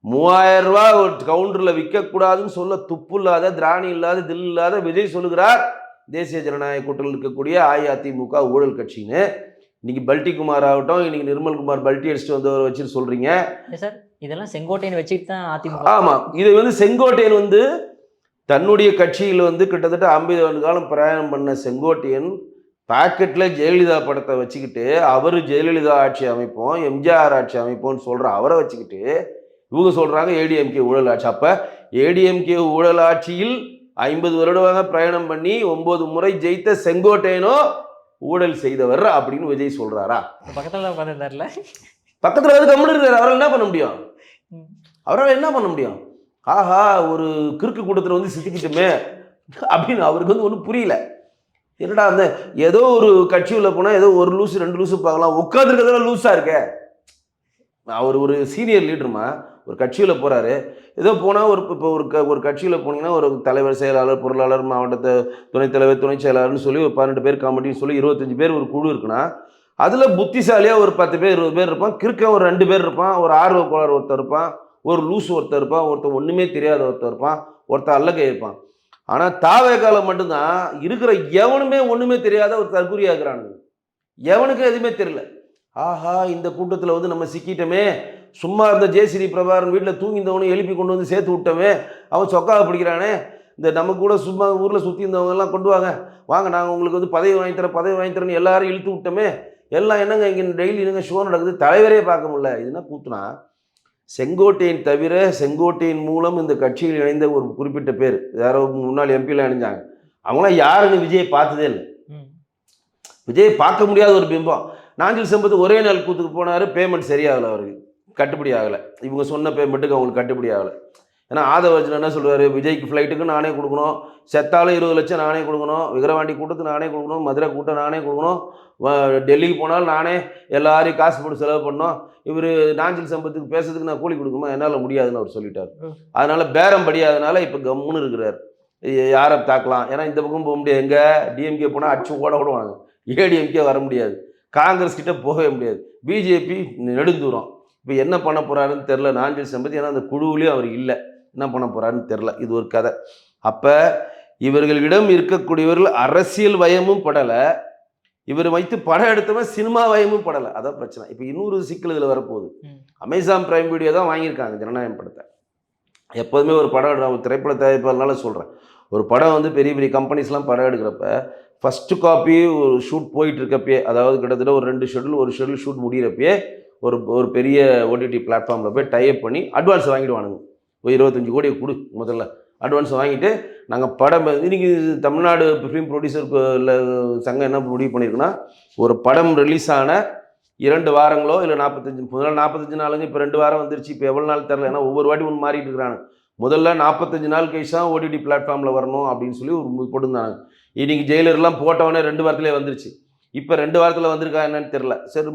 Speaker 2: 3000 ரூபா ஒரு கவுண்டரில் விற்கக்கூடாதுன்னு சொல்ல துப்பு இல்லாத, திராணி இல்லாத, தில் இல்லாத விஜய் சொல்லுகிறார் தேசிய ஜனநாயக கூட்டணியில் இருக்கக்கூடிய அஇஅதிமுக ஊழல் கட்சின்னு. இன்னைக்கு பல்டி குமார் ஆகட்டும், இன்னைக்கு நிர்மல்குமார் பல்டி அடிச்சுட்டு வந்தவரை வச்சுட்டு சொல்கிறீங்க
Speaker 3: சார். இதெல்லாம் செங்கோட்டையன் வச்சுட்டு தான் அதிமுக.
Speaker 2: ஆமாம், இது வந்து செங்கோட்டையன் வந்து தன்னுடைய கட்சியில் வந்து கிட்டத்தட்ட 50 ஆண்டு காலம் பிரயாணம் பண்ண செங்கோட்டையன் பாக்கெட்டில் ஜெயலலிதா படத்தை வச்சுக்கிட்டு அவர் ஜெயலலிதா ஆட்சி அமைப்போம், எம்ஜிஆர் ஆட்சி அமைப்போம்னு சொல்கிற அவரை வச்சுக்கிட்டு இவங்க சொல்கிறாங்க ஏடிஎம்கே ஊழல் ஆட்சி. அப்போ ஏடிஎம்கே ஊழல் ஆட்சியில் 50 வருடமாக பிரயாணம் பண்ணி 9 முறை ஜெயித்த செங்கோட்டையனோ ஊழல் செய்தவர் அப்படின்னு விஜய் சொல்கிறாரா?
Speaker 3: பக்கத்தில் உட்காந்துருந்தார்ல,
Speaker 2: பக்கத்தில் வந்து கம்முன்னு இருக்கார். அவரால் என்ன பண்ண முடியும்? அவரால் என்ன பண்ண முடியும்? ஆஹா, ஒரு கிறுக்கு கூட்டத்தில் வந்து சித்திக்கிட்டுமே அப்படின்னு அவருக்கு வந்து ஒன்றும் புரியல. என்னடா அந்த ஏதோ ஒரு கட்சியில் போனால் ஏதோ ஒரு லூஸு 2 லூஸு பார்க்கலாம், உட்காந்துருக்கிறதுல லூஸாக இருக்க. அவர் ஒரு சீனியர் லீடருமா, ஒரு கட்சியில் போகிறாரு, ஏதோ போனால் இப்போ ஒரு கட்சியில் போனீங்கன்னா ஒரு தலைவர், செயலாளர், பொருளாளர், மாவட்ட துணைத் தலைவர், துணை செயலாளர்னு சொல்லி ஒரு 12 பேர் கமிட்டின்னு சொல்லி 25 பேர் ஒரு குழு இருக்குன்னா அதில் புத்திசாலியாக ஒரு 10 பேர் 20 பேர் இருப்பான், கிறுக்க ஒரு 2 பேர் இருப்பான், ஒரு ஆர்வ கோளாறு ஒருத்தர் இருப்பான், ஒரு லூஸ் ஒருத்தர் இருப்பான், ஒருத்தர் ஒன்றுமே தெரியாத ஒருத்தர் இருப்பான், ஒருத்தர் அல்லகை இருப்பான். ஆனால் தாவேக்கால மட்டும்தான் இருக்கிற எவனுமே ஒன்றுமே தெரியாத ஒரு தற்குறியாக இருக்கிறானுங்க. எவனுக்கு எதுவுமே தெரியல. ஆஹா, இந்த கூட்டத்தில் வந்து நம்ம சிக்கிட்டோமே, சும்மா இருந்த ஜேசிடி பிரபாகரன் வீட்டில் தூங்கிந்தவனும் எழுப்பி கொண்டு வந்து சேர்த்து விட்டோமே, அவன் சொக்காவை பிடிக்கிறானே, இந்த நம்ம கூட சும்மா ஊரில் சுற்றி இருந்தவங்கெல்லாம் கொண்டு வாங்க நாங்கள் உங்களுக்கு வந்து பதவி வாங்கி தரேன்னு எல்லாரும் இழுத்து விட்டோமே, எல்லாம் என்னங்க இங்கே டெய்லி என்னங்க ஷோ நடக்குது, தலைவரே பார்க்க முடியல. இதுனா கூத்துனா? செங்கோட்டையன் தவிர செங்கோட்டையின் மூலம் இந்த கட்சியில் இணைந்த ஒரு குறிப்பிட்ட பேர், யாரோ முன்னாள் எம்பிலாம் இணைஞ்சாங்க, அவங்களாம் யாருன்னு விஜயை பார்த்ததே இல்லை. விஜயை பார்க்க முடியாத ஒரு பிம்பம். நாஞ்சில் சம்பத் ஒரே நாள் கூத்துக்கு போனார், பேமெண்ட் சரியாகலை, அவருக்கு கட்டுப்படி ஆகலை. இவங்க சொன்ன பேமெண்ட்டுக்கு அவங்களுக்கு கட்டுப்படி ஆகலை. ஏன்னா ஆதவர்ஜன் என்ன சொல்கிறாரு, விஜய்க்கு ஃப்ளைட்டுக்கு நானே கொடுக்கணும், செத்தாலும் 20 லட்சம் நானே கொடுக்கணும், விக்கிரவாண்டி கூட்டத்துக்கு நானே கொடுக்கணும், மதுரை கூட்டம் நானே கொடுக்கணும், டெல்லிக்கு போனாலும் நானே எல்லாரையும் காசு போட்டு செலவு பண்ணோம், இவர் நாஞ்சில் சம்பத்துக்கு பேசுறதுக்கு நான் கூலி கொடுக்குமா, என்னால் முடியாதுன்னு அவர் சொல்லிட்டார். அதனால் பேரம் படியாதனால இப்போ கம்முன்னு இருக்கிறார். யாரை தாக்கலாம்? ஏன்னா இந்த பக்கம் போக முடியாது. எங்கே டிஎம்கே போனால் அடிச்சு ஓடுவாங்க, ஏடிஎம்கே வர முடியாது, காங்கிரஸ் கிட்ட போகவே முடியாது, பிஜேபி நெடுந்தூரம். இப்போ என்ன பண்ண போகிறாருன்னு தெரில நாஞ்சில் சம்பத். ஏன்னா அந்த குழுவிலையும் அவர் இல்லை, என்ன பண்ண போகிறாருன்னு தெரில. இது ஒரு கதை. அப்போ இவர்களிடம் இருக்கக்கூடியவர்கள் அரசியல் வயமும் படலை, இவர் வைத்து படம் எடுத்தவன் சினிமா வயமும் படலை. அதான் பிரச்சனை. இப்போ இன்னொரு சிக்கல் இதில் வரப்போகுது. அமேசான் பிரைம் வீடியோ தான் வாங்கியிருக்காங்க ஜனநாயகம் படத்தை. எப்போதுமே ஒரு படம், ஒரு திரைப்பட தயாரிப்பாளர்னால சொல்கிறேன், ஒரு படம் வந்து பெரிய பெரிய கம்பெனிஸ்லாம் படம் எடுக்கிறப்ப ஃபஸ்ட்டு காப்பி ஒரு ஷூட் போயிட்டு இருக்கப்பயே, அதாவது கிட்டத்தட்ட ஒரு 2 ஷெட்யூல், ஒரு ஷெட்யூல் ஷூட் முடிகிறப்பயே ஒரு பெரிய ஓடிடி பிளாட்ஃபார்மில் போய் டைப் பண்ணி அட்வான்ஸ் வாங்கிடுவானுங்க. ஒரு 25 கோடியை கொடு முதல்ல, அட்வான்ஸ் வாங்கிட்டு நாங்கள் படம் இன்னைக்கு தமிழ்நாடு ஃபிலிம் ப்ரொடியூசருக்கு சங்கம் என்ன முடிவு பண்ணியிருக்குன்னா, ஒரு படம் ரிலீஸ் ஆன 2 வாரங்களோ இல்லை 45 நாளுங்க. இப்போ 2 வாரம் வந்துருச்சு. இப்போ எவ்வளோ நாள் தெரில, ஏன்னா ஒவ்வொரு வாட்டி ஒன்று மாறிட்டு இருக்கிறாங்க. முதல்ல 45 நாள் கழிச்சு தான் ஓடிடி பிளாட்ஃபார்மில் வரணும் அப்படின்னு சொல்லி ஒரு போட்டுருந்தாங்க. இன்னைக்கு ஜெயிலர்லாம் போட்டவொடனே 2 வாரத்திலே வந்துருச்சு. இப்போ 2 வாரத்தில் வந்திருக்கா என்னன்னு தெரில. சரி,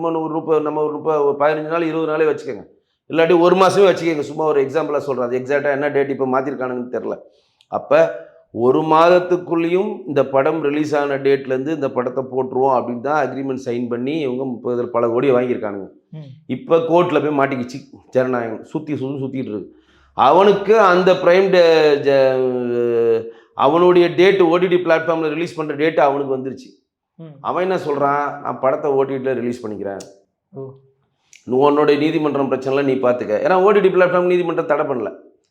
Speaker 2: நம்ம ஒரு 15 நாள் 20 நாளே வச்சுக்கோங்க, இல்லாட்டி 1 மாதமே வச்சுக்கோங்க. சும்மா ஒரு எக்ஸாம்பிளாக சொல்கிறேன். அது எக்ஸாக்டாக என்ன டேட் இப்போ மாற்றிருக்கானுங்கன்னு தெரில. அப்போ 1 மாதத்துக்குள்ளேயும் இந்த படம் ரிலீஸ் ஆன டேட்லேருந்து இந்த படத்தை போட்டுருவோம் அப்படின்னு தான் அக்ரிமெண்ட் சைன் பண்ணி இவங்க பல கோடியை வாங்கியிருக்கானுங்க. இப்போ கோர்ட்டில் போய் மாட்டிக்கிச்சு ஜனநாயகம். சுற்றிட்டு இருக்கு. அவனுக்கு அந்த பிரைம் அவனுடைய டேட்டு ஓடிடி பிளாட்ஃபார்மில் ரிலீஸ் பண்ணுற டேட்டு அவனுக்கு வந்துருச்சு. அவன் என்ன சொல்கிறான், நான் படத்தை ஓடிடியில் ரிலீஸ் பண்ணிக்கிறேன், உன்னோடைய நீதிமன்றம் பிரச்சனைலாம் நீ பார்த்துக்க. ஏன்னா ஓடிடி பிளாட்ஃபார்ம் நீதிமன்றம் தடை பண்ணல,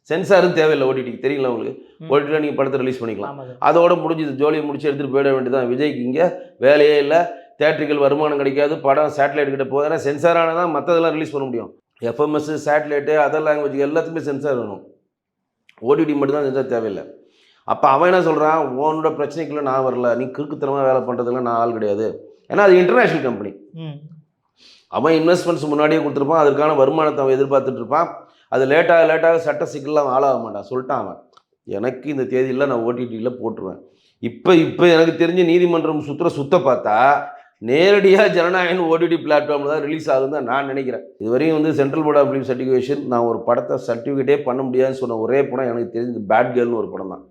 Speaker 2: சென்சாரும் தேவையில்லை. ஓடிடிக்கு தெரியல உங்களுக்கு, ஓடிடியில் நீங்கள் படத்தை ரிலீஸ் பண்ணிக்கலாம். அதோட முடிஞ்சது, ஜோலியை முடிச்சு எடுத்துகிட்டு போயிட வேண்டியதான். விஜய்க்கு இங்கே வேலையே இல்லை, தேட்டருக்கு வருமானம் கிடைக்காது, படம் சேட்டலைட் கிட்ட போகுது. ஏன்னா சென்சாரான தான் மற்றதெல்லாம் ரிலீஸ் பண்ண முடியும். எஃப்எம்எஸ், சேட்டலைட்டு, அதர் லாங்குவேஜ் எல்லாத்துக்குமே சென்சார் வேணும். ஓடிடி மட்டும்தான் சென்சார் தேவையில்லை. அப்போ அவன் என்ன சொல்கிறான், உன்னோட பிரச்சனைக்குள்ள நான் வரல, நீ கிறுக்குத்தனமாக வேலை பண்ணுறதுல நான் ஆள் கிடையாது. ஏன்னா அது இன்டர்நேஷ்னல் கம்பெனி. அவன் இன்வெஸ்ட்மெண்ட்ஸ் முன்னாடியே கொடுத்துருப்பான், அதற்கான வருமானத்தை அவன் எதிர்பார்த்துட்டு இருப்பான். அது லேட்டாக சட்ட சிக்கல்லாம் ஆளாக மாட்டான். சொல்லிட்டான் அவன், எனக்கு இந்த தேதியில் நான் ஓடிடியில் போட்டுருவேன். இப்போ எனக்கு தெரிஞ்ச நீதிமன்றம் சுத்த பார்த்தா நேரடியாக ஜனநாயகன் ஓடிடி பிளாட்ஃபார்மில் தான் ரிலீஸ் ஆகுதுன்னு தான் நான் நினைக்கிறேன். இதுவரையும் central board of film certification நான் ஒரு படத்தை சர்டிஃபிகேட்டே பண்ண முடியாதுன்னு சொன்ன ஒரே படம் எனக்கு தெரிஞ்சு பேட் கேர்ள்னு ஒரு படம் தான்.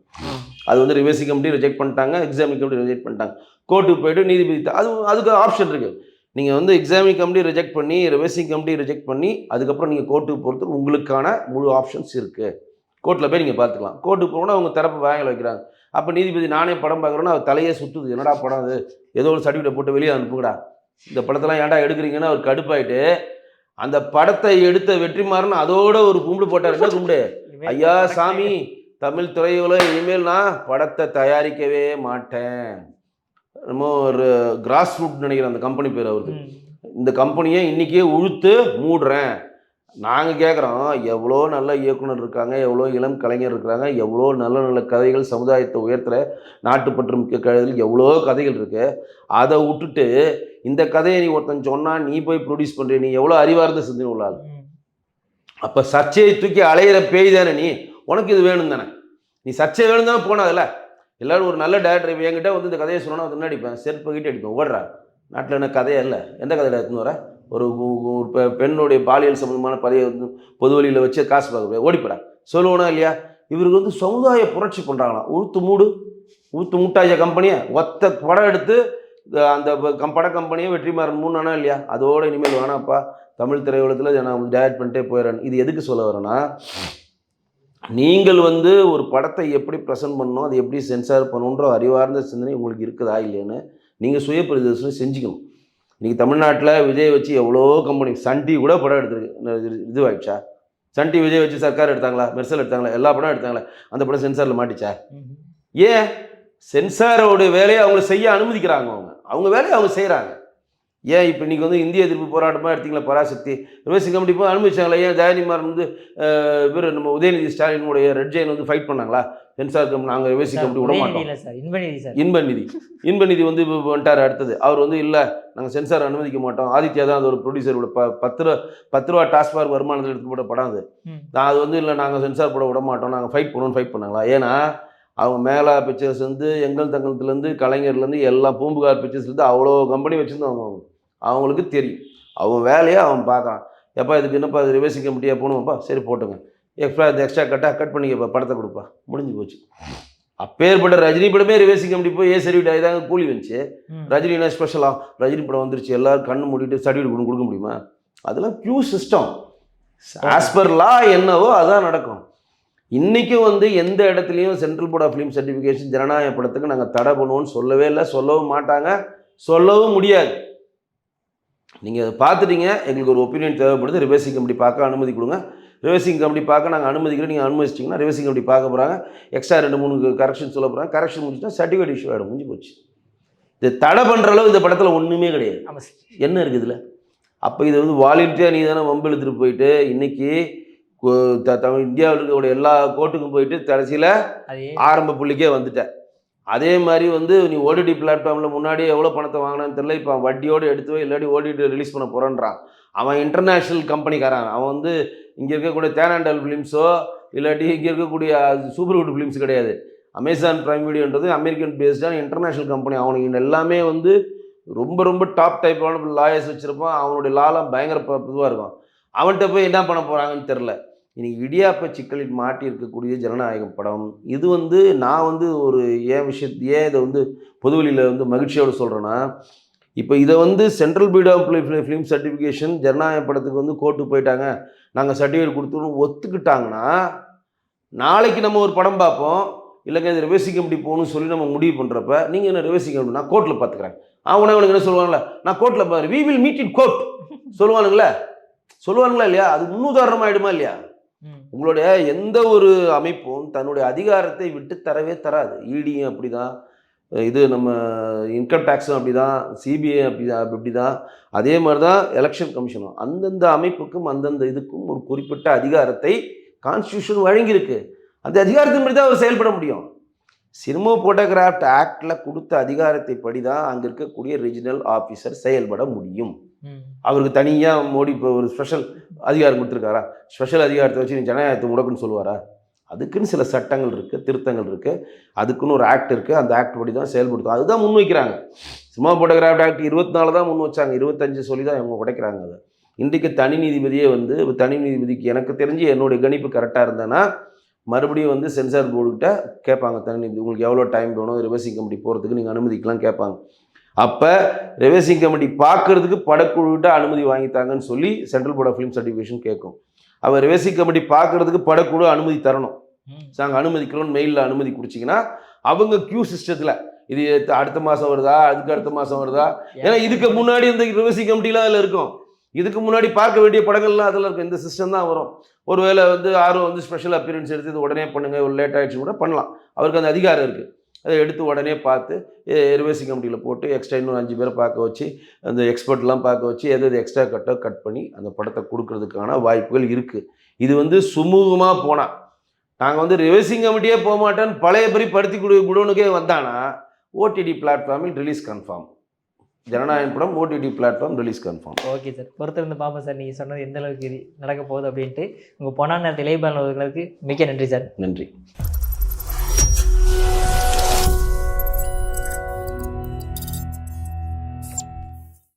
Speaker 2: அது ரிவர்சிங் கமிட்டி ரிஜெக்ட் பண்ணிட்டாங்க, எக்ஸாமிங் கமிட்டி ரிஜெக்ட் பண்ணிட்டாங்க, கோர்ட்டுக்கு போய்ட்டு நீதிபதி அதுக்கு ஆப்ஷன் இருக்குது. நீங்கள் எக்ஸாமிங் கமிட்டி ரிஜெக்ட் பண்ணி, ரிவர்சிங் கமிட்டி ரிஜெக்ட் பண்ணி, அதுக்கப்புறம் நீங்கள் கோர்ட்டுக்கு போகிறதுக்கு உங்களுக்கான முழு ஆப்ஷன்ஸ் இருக்குது. கோர்ட்டில் போய் நீங்கள் பார்த்துக்கலாம். கோர்ட்டுக்கு போனால் அவங்க தரப்பு வாங்கல வைக்கிறாங்க. அப்போ நீதிபதி நானே படம் பார்க்குறேன்னா அவர் தலையே சுற்றுது, என்னடா படம் அது, ஏதோ ஒரு சர்டிஃபிகேட் போட்டு வெளியே அனுப்புங்கடா, இந்த படத்தெல்லாம் ஏன்டா எடுக்கிறீங்கன்னு அவர் கடுப்பாயிட்டு அந்த படத்தை எடுத்த வெற்றிமாறன் அதோட ஒரு கும்பிடு போட்டார். என்ன கும்பிடு, ஐயா சாமி, தமிழ் துறையில் இனிமேல் நான் படத்தை தயாரிக்கவே மாட்டேன். நம்ம ஒரு கிராஸ் ரூட் நினைக்கிறேன் அந்த கம்பெனி பேர் அவருக்கு. இந்த கம்பெனியை இன்றைக்கே உழுத்து மூடுறேன். நாங்கள் கேட்குறோம், எவ்வளோ நல்ல இயக்குனர் இருக்காங்க, எவ்வளோ இளம் கலைஞர் இருக்கிறாங்க, எவ்வளோ நல்ல கதைகள், சமுதாயத்தை உயர்த்துகிற நாட்டுப்பற்று மிக்க கதைகள், எவ்வளோ கதைகள் இருக்குது. அதை விட்டுட்டு இந்த கதையை நீ ஒருத்தன் சொன்னால் நீ போய் ப்ரொடியூஸ் பண்ணுற, நீ எவ்வளோ அறிவார்ந்த சிந்தனை உள்ளாள். அப்போ சர்ச்சையை தூக்கி அலையிற பேய் தானே நீ, உனக்கு இது வேணும் தானே, நீ சர்ச்சை வேணும் தானே போனதில்ல. எல்லோரும் ஒரு நல்ல டேரக்டர் என்கிட்ட இந்த கதையை சொன்னால் வந்து அடிப்பேன், செருப்பு கிட்டே அடிப்பேன், ஓடுறா. நாட்டில் என்ன கதையே இல்லை, எந்த கதையில் எடுத்துன்னு வர, ஒரு பெண்ணுடைய பாலியல் சம்பந்தமான பதையை பொது வழியில் வச்சு காசு பார்க்க ஓடிப்படா சொல்லுவோனா இல்லையா. இவருக்கு சமுதாய புரட்சி பண்ணுறாங்களாம். ஊத்து மூட்டாய கம்பெனியை ஒத்த படம் எடுத்து அந்த பட கம்பெனியை வெற்றிமாறன் மூணானா இல்லையா. அதோடு இனிமேல் வேணாப்பா, தமிழ் திரையுலகத்தில் நான் டைரக்ட் பண்ணிட்டே போயிடுறேன். இது எதுக்கு சொல்ல வரேன்னா, நீங்கள் ஒரு படத்தை எப்படி ப்ரெசென்ட் பண்ணணும், அது எப்படி சென்சார் பண்ணணுன்ற அறிவார்ந்த சிந்தனை உங்களுக்கு இருக்குதா இல்லைன்னு நீங்கள் சுய பரிசோதனை செஞ்சுக்கணும். இன்றைக்கி தமிழ்நாட்டில் விஜய் வச்சு எவ்வளோ கம்பெனி, சன் டிவி கூட படம் எடுத்துருக்கு, இதுவாகிடுச்சா? சன் டிவி விஜய் வச்சு சர்க்கார் எடுத்தாங்களா, மெர்சல் எடுத்தாங்களா, எல்லா படம் எடுத்தாங்களே, அந்த படம் சென்சாரில் மாட்டிச்சா? ஏன் சென்சாரோட வேலையை அவங்க செய்ய அனுமதிக்கிறாங்க, அவங்க வேலையை அவங்க செய்கிறாங்க. ஏன் இப்போ இன்றைக்கி இந்திய எதிர்ப்பு போராட்டமாக எடுத்திங்களா, பராசக்தி ரிவர்சிங் கமிட்டி போய் அனுமதிச்சாங்களா? ஏன் தயாநிமாறன் இவர் நம்ம உதயநிதி ஸ்டாலினுடைய ரெட் ஜெயின் ஃபைட் பண்ணாங்களா? சென்சார் கம்பெனி நாங்கள் ரிவர்சிங் கமிட்டி விட மாட்டோம். இன்பநிதி வந்துட்டார். அடுத்தது அவர் இல்லை, நாங்கள் சென்சார் அனுமதிக்க மாட்டோம். ஆதித்யா தான் அது ஒரு ப்ரொடியூசரோட 10 ரூபா டாஸ்மார்க் வருமானத்தில் எடுத்து போட்ட படம் அது. நான் அது இல்லை, நாங்கள் சென்சார் போட விட மாட்டோம், நாங்கள் ஃபைட் பண்ணாங்களா? ஏன்னா அவங்க மேலா பிக்சர்ஸ் எங்கள் தங்கத்துலேருந்து கலைஞர்லேருந்து எல்லாம் பூம்புகார் பிக்சர்ஸ்லேருந்து அவ்வளோ கம்பெனி வச்சுருந்தவங்க. அவங்களுக்கு தெரியும், அவன் வேலையை அவன் பார்க்குறான். எப்போ இதுக்கு என்னப்பா இது ரிவர்சிங் கமிட்டியாக போகணுமாப்பா, சரி போட்டுங்க, எக்ஸ்ட்ரா கட் பண்ணிக்கப்பா, படத்தை கொடுப்பா, முடிஞ்சு போச்சு. அப்பேற்பட்ட ரஜினி படமே ரிவர்சிங் கமிட்டி போய் சர்டிஃபிகேட் ஆகிதாங்க கூலி வந்துச்சு. ரஜினி என்ன ஸ்பெஷலாக, ரஜினி படம் வந்துருச்சு எல்லோரும் கண்ணு மூடிட்டு சர்டிஃபிகேட் கொடுக்க முடியுமா? அதெல்லாம் queue system. As per law என்னவோ அதான் நடக்கும். இன்றைக்கும் எந்த இடத்துலையும் central board of film certification ஜனநாயக படத்துக்கு நாங்கள் தடை பண்ணுவோன்னு சொல்லவே இல்லை, சொல்லவும் மாட்டாங்க, சொல்லவும் முடியாது. நீங்கள் அதை பார்த்துட்டீங்க, எங்களுக்கு ஒரு ஒப்பீனியன் தேவைப்படுது, ரிவர்சிங் கமிட்டி பார்க்க அனுமதி கொடுங்க, ரிவர்சிங் கமிட்டி பார்க்க நாங்கள் அனுமதிக்கிறோம், நீங்கள் அனுமதிச்சிட்டிங்கன்னா ரிவர்சிங் கமிட்டி பார்க்க போகிறாங்க, எக்ஸ்ட்ரா 2-3 கரெக்ஷன் சொல்ல போகிறாங்க, கரெக்ஷன் முடிச்சுட்டா சர்டிஃபிகேட் இஷ்யூ ஆகிடும், முடிஞ்சு போச்சு. இது தடை பண்ணுற அளவு இந்த படத்தில் ஒன்றுமே கிடையாது. என்ன இருக்குது இதில்? அப்போ இது வாலண்டியாக நீ தானே வம்பு எடுத்துகிட்டு போயிட்டு இன்றைக்கி இந்தியாவில் இருக்கக்கூடிய எல்லா கோர்ட்டுக்கும் போயிட்டு கடைசியில்
Speaker 3: அதே
Speaker 2: ஆரம்ப புள்ளிக்கே வந்துட்டேன். அதே மாதிரி வந்து நீ ஓடிடி பிளாட்ஃபார்மில் முன்னாடியே எவ்வளோ பணத்தை வாங்கினான்னு தெரியல, இப்போ வட்டியோடு எடுத்து போய் இல்லாட்டி ஓடிடி ரிலீஸ் பண்ண போகிறான்றான். அவன் இன்டர்நேஷ்னல் கம்பெனிக்காரன். அவன் வந்து இங்கே இருக்கக்கூடிய தேனாண்டல் ஃபிலிம்ஸோ இல்லாட்டி இங்கே இருக்கக்கூடிய சூப்பர்வுட் ஃபிலிம்ஸ் கிடையாது. அமேசான் பிரைம் வீடியோன்றது அமெரிக்கன் பேஸ்டான இன்டர்நேஷ்னல் கம்பெனி. அவனுக்கு எல்லாமே வந்து ரொம்ப ரொம்ப டாப் டைப்பான லாயர்ஸ் வச்சுருப்பான். அவனுடைய லாலாம் பயங்கர இதுவாக இருக்கும். அவன்கிட்ட போய் என்ன பண்ண போகிறாங்கன்னு தெரில. இன்னைக்கு இடியாப்ப சிக்கலில் மாட்டி இருக்கக்கூடிய ஜனநாயகம் படம் இது வந்து நான் வந்து ஒரு ஏன் இதை வந்து பொதுவெளியில் வந்து மகிழ்ச்சியோடு சொல்கிறேன்னா, இப்போ இதை வந்து central board of film certification ஜனநாயக படத்துக்கு வந்து கோர்ட்டுக்கு போயிட்டாங்க, நாங்கள் சர்டிஃபிகேட் கொடுத்துருவோம் ஒத்துக்கிட்டாங்கன்னா, நாளைக்கு நம்ம ஒரு படம் பார்ப்போம், இல்லைங்க இது ரிவர்சிங் கமிட்டி போகணும்னு சொல்லி நம்ம முடிவு பண்ணுறப்ப நீங்கள் என்ன ரிவர்சிங் கமிட்டி நான் கோர்ட்டில் பார்த்துக்கிறேன், அவனுக்கு என்ன சொல்லுவாங்களே, நான் கோர்ட்டில் பாரு we will meet in court சொல்லுவானுங்களா இல்லையா? அது முன்னுதாரணமாயிடுமா இல்லையா? உங்களுடைய எந்த ஒரு அமைப்பும் தன்னுடைய அதிகாரத்தை விட்டு தரவே தராது. இடியும் அப்படி தான், இது நம்ம இன்கம் டேக்ஸும் அப்படி தான், சிபிஐ அப்படி தான், அதே மாதிரி தான் எலெக்ஷன் கமிஷனும். அந்தந்த அமைப்புக்கும் அந்தந்த இதுக்கும் ஒரு குறிப்பிட்ட அதிகாரத்தை கான்ஸ்டியூஷன் வழங்கியிருக்கு. அந்த அதிகாரத்தின் படி தான் அவர் செயல்பட முடியும். சினிமோட்டோகிராஃப்ட் ஆக்டில் கொடுத்த அதிகாரத்தை படி தான் அங்கே இருக்கக்கூடிய ரீஜனல் ஆஃபீஸர் செயல்பட முடியும். அவருக்கு தனியாக மோடி இப்போ ஒரு ஸ்பெஷல் அதிகாரம் கொடுத்துருக்காரா? ஸ்பெஷல் அதிகாரத்தை வச்சு நீ ஜனநாயகத்தை முடக்குன்னு சொல்லுவாரா? அதுக்குன்னு சில சட்டங்கள் இருக்குது, திருத்தங்கள் இருக்குது, அதுக்குன்னு ஒரு ஆக்ட் இருக்குது. அந்த ஆக்ட் படி தான் செயல்படுத்தும். அதுதான் முன் வைக்கிறாங்க. சினிமோட்டோகிராஃப்ட் ஆக்ட் 24 தான் முன் வச்சாங்க, 25 சொல்லி தான் இவங்க உடைக்கிறாங்க. அதை இன்றைக்கு தனி நீதிபதியே வந்து தனி நீதிபதிக்கு எனக்கு தெரிஞ்சு என்னுடைய கணிப்பு கரெக்டாக இருந்தேன்னா மறுபடியும் வந்து சென்சார் போர்டுக்கிட்ட கேட்பாங்க, தனி நீதிபதி உங்களுக்கு எவ்வளோ டைம் வேணும் ரிவர்சிங் கமிட்டி போகிறதுக்கு நீங்கள் அனுமதிக்கலாம் கேட்பாங்க. அப்போ ரிவர்சிங் கமிட்டி பார்க்கறதுக்கு படக்குழுவிட்ட அனுமதி வாங்கித்தாங்கன்னு சொல்லி central board of film certification கேட்கும். அவர் ரிவர்சிங் கமிட்டி பார்க்கறதுக்கு படக்குழு அனுமதி தரணும். நாங்கள் அனுமதிக்கிறோன்னு மெயிலில் அனுமதி குடிச்சிங்கன்னா அவங்க கியூ சிஸ்டத்தில் இது அடுத்த மாதம் வருதா, அதுக்கு அடுத்த மாதம் வருதா, ஏன்னா இதுக்கு முன்னாடி இந்த ரிவர்சிங் கமிட்டிலாம் அதில் இருக்கும். இதுக்கு முன்னாடி பார்க்க வேண்டிய படங்கள்லாம் அதில் இருக்கும். இந்த சிஸ்டம் தான் வரும். ஒருவேளை வந்து யாரும் வந்து ஸ்பெஷல் அப்பியரன்ஸ் எடுத்து இது உடனே பண்ணுங்கள், ஒரு லேட் ஆகிடுச்சு கூட பண்ணலாம். அவருக்கு அந்த அதிகாரம் இருக்குது. அதை எடுத்து உடனே பார்த்து ரிவர்சிங் கமிட்டியில் போட்டு எக்ஸ்ட்ரா இன்னும் 5 பேரை பார்க்க வச்சு அந்த எக்ஸ்பர்ட்லாம் பார்க்க வச்சு எது எக்ஸ்ட்ரா கட் பண்ணி அந்த படத்தை கொடுக்கறதுக்கான வாய்ப்புகள் இருக்குது. இது வந்து சுமூகமாக போனால் நாங்கள் வந்து ரிவர்சிங் கமிட்டியே போக மாட்டோன்னு பழைய படி படுத்தி குடோனுக்கே வந்தானா ஓடிடி பிளாட்ஃபார்மில் ரிலீஸ் கன்ஃபார்ம். ஜனநாயகம் படம் OTT platform release confirm.
Speaker 3: Okay sir, பொறுத்திருந்து பார்ப்போம் சார். நீங்கள் சொன்னது எந்த அளவுக்கு நடக்க போகுது அப்படின்ட்டு. உங்கள் பொன்னான நேரத்தில் இளையபாலன் அவர்களுக்கு மிக்க நன்றி சார்.
Speaker 2: நன்றி.